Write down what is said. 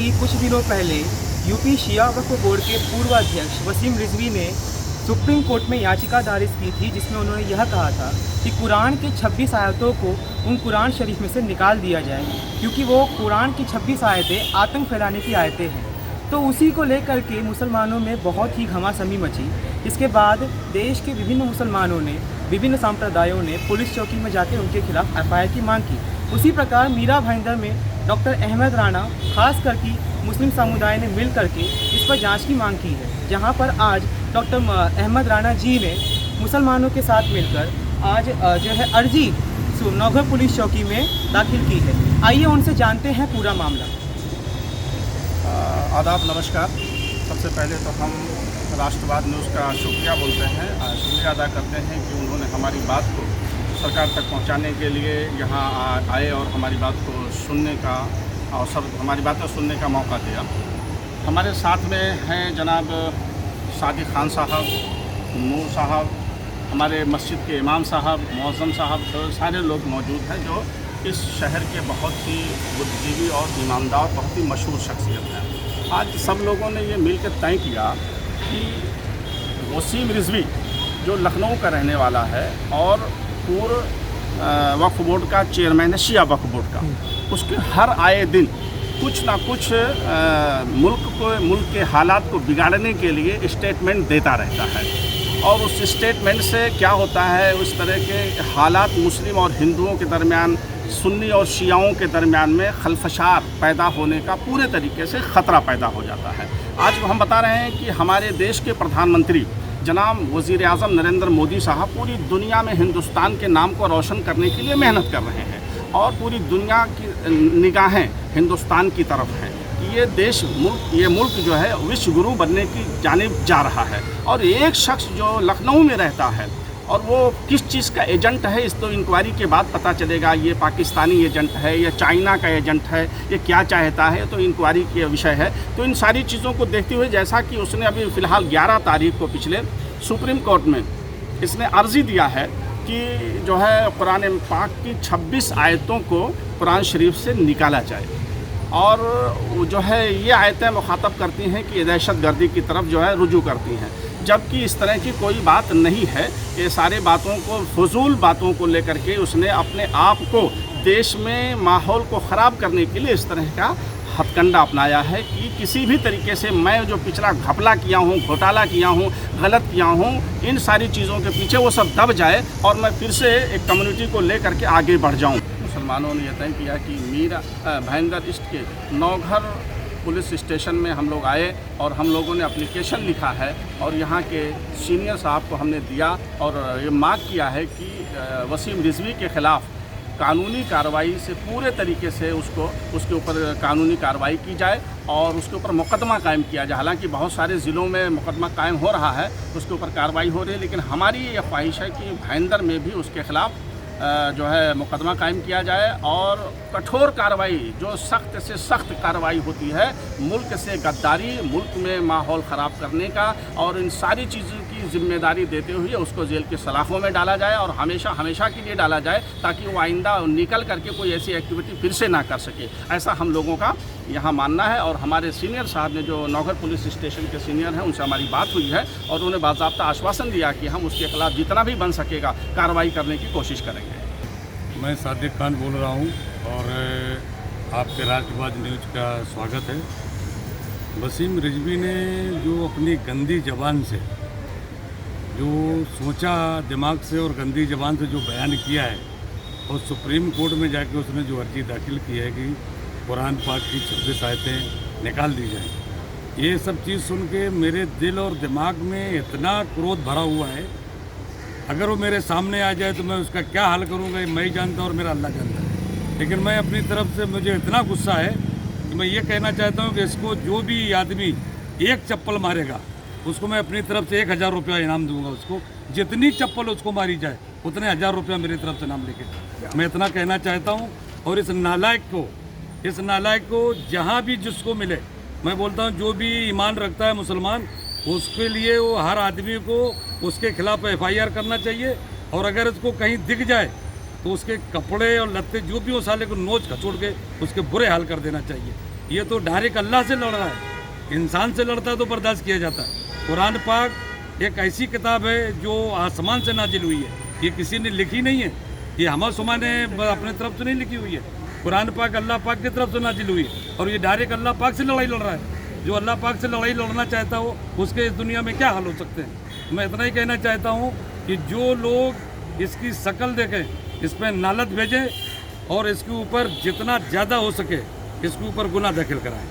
कि कुछ दिनों पहले यूपी शिया वक्फ बोर्ड के पूर्व अध्यक्ष वसीम रिजवी ने सुप्रीम कोर्ट में याचिका दायर की थी, जिसमें उन्होंने यह कहा था कि कुरान के 26 आयतों को उन कुरान शरीफ में से निकाल दिया जाए, क्योंकि वो कुरान की 26 आयतें आतंक फैलाने की आयतें हैं। तो उसी को लेकर के मुसलमानों में बहुत ही घमासमी मची। इसके बाद देश के विभिन्न मुसलमानों ने, विभिन्न संप्रदायों ने पुलिस चौकी में जाकर उनके खिलाफ FIR की मांग की। उसी प्रकार मीरा भाईंदर में डॉक्टर अहमद राणा खास करके मुस्लिम समुदाय ने मिल करके इस पर जांच की मांग की है, जहां पर आज डॉक्टर अहमद राणा जी ने मुसलमानों के साथ मिलकर आज जो है अर्जी नौघर पुलिस चौकी में दाखिल की है। आइए उनसे जानते हैं पूरा मामला। आदाब, नमस्कार। सबसे पहले तो हम राष्ट्रवाद न्यूज़ का शुक्रिया बोलते हैं, शुक्रिया अदा करते हैं कि उन्होंने हमारी बात को सरकार तक पहुंचाने के लिए यहाँ आए और हमारी बात को सुनने का अवसर, हमारी बातें सुनने का मौका दिया। हमारे साथ में हैं जनाब सादिक खान साहब, नूर साहब, हमारे मस्जिद के इमाम साहब, मुअज्जम साहब, तो सारे लोग मौजूद हैं जो इस शहर के बहुत ही बुद्धिजीवी और ईमानदार, बहुत ही मशहूर शख्सियत हैं। आज सब लोगों ने ये मिलकर तय किया कि वसीम रिजवी जो लखनऊ का रहने वाला है और पूर्व वक्फ बोर्ड का चेयरमैन है, शिया वक्फ बोर्ड का, उसके हर आए दिन कुछ ना कुछ मुल्क के हालात को बिगाड़ने के लिए स्टेटमेंट देता रहता है। और उस स्टेटमेंट से क्या होता है, उस तरह के हालात मुस्लिम और हिंदुओं के दरमियान, सुन्नी और शियाओं के दरमियान में खलफशार पैदा होने का पूरे तरीके से ख़तरा पैदा हो जाता है। आज हम बता रहे हैं कि हमारे देश के प्रधानमंत्री जनाब वज़ीर आज़म नरेंद्र मोदी साहब पूरी दुनिया में हिंदुस्तान के नाम को रोशन करने के लिए मेहनत कर रहे हैं और पूरी दुनिया की निगाहें हिंदुस्तान की तरफ हैं कि ये मुल्क जो है विश्व गुरु बनने की जानिब जा रहा है। और एक शख्स जो लखनऊ में रहता है और वो किस चीज़ का एजेंट है, इस तो इंक्वायरी के बाद पता चलेगा। ये पाकिस्तानी एजेंट है या चाइना का एजेंट है, ये क्या चाहता है, तो इंक्वायरी के विषय है। तो इन सारी चीज़ों को देखते हुए, जैसा कि उसने अभी फ़िलहाल 11 तारीख को पिछले सुप्रीम कोर्ट में इसने अर्ज़ी दिया है कि जो है कुरान पाक की 26 आयतों को कुरान शरीफ से निकाला जाए। और जो है ये आयतें मुखातब करती हैं कि दहशत गर्दी की तरफ जो है रुजू करती हैं, जबकि इस तरह की कोई बात नहीं है। ये सारे बातों को, फजूल बातों को लेकर के उसने अपने आप को देश में माहौल को ख़राब करने के लिए इस तरह का हथकंडा अपनाया है कि किसी भी तरीके से मैं जो पिछला घपला किया हूँ, घोटाला किया हूँ, गलत किया हूँ, इन सारी चीज़ों के पीछे वो सब दब जाए और मैं फिर से एक कम्युनिटी को लेकर के आगे बढ़ जाऊँ। मुसलमानों ने यह तय किया कि मीरा भाईंदर ईस्ट के नौघर पुलिस स्टेशन में हम लोग आए और हम लोगों ने एप्लीकेशन लिखा है और यहाँ के सीनियर साहब को हमने दिया और ये मांग किया है कि वसीम रिजवी के ख़िलाफ़ कानूनी कार्रवाई से पूरे तरीके से उसके ऊपर कानूनी कार्रवाई की जाए और उसके ऊपर मुकदमा कायम किया जाए। हालांकि बहुत सारे ज़िलों में मुकदमा कायम हो रहा है, उसके ऊपर कार्रवाई हो रही है, लेकिन हमारी ये ख्वाहिश है कि भाईंदर में भी उसके ख़िलाफ़ जो है मुकदमा कायम किया जाए और कठोर कार्रवाई, जो सख्त से सख्त कार्रवाई होती है मुल्क से गद्दारी, मुल्क में माहौल ख़राब करने का, और इन सारी चीज़ों की जिम्मेदारी देते हुए उसको जेल के सलाखों में डाला जाए और हमेशा हमेशा के लिए डाला जाए, ताकि वो आइंदा निकल करके कोई ऐसी एक्टिविटी फिर से ना कर सके। ऐसा हम लोगों का यहाँ मानना है। और हमारे सीनियर साहब ने, जो नौघर पुलिस स्टेशन के सीनियर हैं, उनसे हमारी बात हुई है और उन्होंने बाज़ाब्ता आश्वासन दिया कि हम उसके खिलाफ़ जितना भी बन सकेगा कार्रवाई करने की कोशिश करेंगे। मैं सादिक खान बोल रहा हूँ और आपके राष्ट्रवाद न्यूज़ का स्वागत है। वसीम रिजवी ने जो अपनी गंदी ज़बान से जो सोचा, दिमाग से और गंदी ज़बान से जो बयान किया है, और सुप्रीम कोर्ट में जाके उसने जो अर्जी दाखिल की है कि कुरान पाक की 26 आयतें निकाल दी जाएं, ये सब चीज़ सुन के मेरे दिल और दिमाग में इतना क्रोध भरा हुआ है। अगर वो मेरे सामने आ जाए तो मैं उसका क्या हल करूँगा, मैं ही जानता हूँ और मेरा अल्लाह जानता है। लेकिन मैं अपनी तरफ से, मुझे इतना गुस्सा है कि मैं ये कहना चाहता हूँ कि इसको जो भी आदमी एक चप्पल मारेगा उसको मैं अपनी तरफ से 1000 रुपया इनाम दूंगा। उसको जितनी चप्पल उसको मारी जाए उतने 1000 रुपया मेरी तरफ से इनाम लेके, मैं इतना कहना चाहता हूँ। और इस नालायक को जहाँ भी जिसको मिले, मैं बोलता हूँ जो भी ईमान रखता है मुसलमान, उसके लिए वो हर आदमी को उसके खिलाफ FIR करना चाहिए। और अगर इसको कहीं दिख जाए तो उसके कपड़े और लत्ते जो भी हो साले को नोच खचोड़ के उसके बुरे हाल कर देना चाहिए। ये तो डायरेक्ट अल्लाह से लड़ रहा है। इंसान से लड़ता है तो बर्दाश्त किया जाता है। कुरान पाक एक ऐसी किताब है जो आसमान से नाजिल हुई है, ये किसी ने लिखी नहीं है, ये हम सुमा ने अपने तरफ से नहीं लिखी हुई है। कुरान पाक अल्लाह पाक की तरफ से नाजिल हुई है और ये डायरेक्ट अल्लाह पाक से लड़ाई लड़ रहा है। जो अल्लाह पाक से लड़ाई लड़ना चाहता हो उसके इस दुनिया में क्या हाल हो सकते हैं। मैं इतना ही कहना चाहता हूँ कि जो लोग इसकी शक्ल देखें, इस पर नालत भेजें और इसके ऊपर जितना ज़्यादा हो सके इसके ऊपर गुनाह दाखिल कराएं।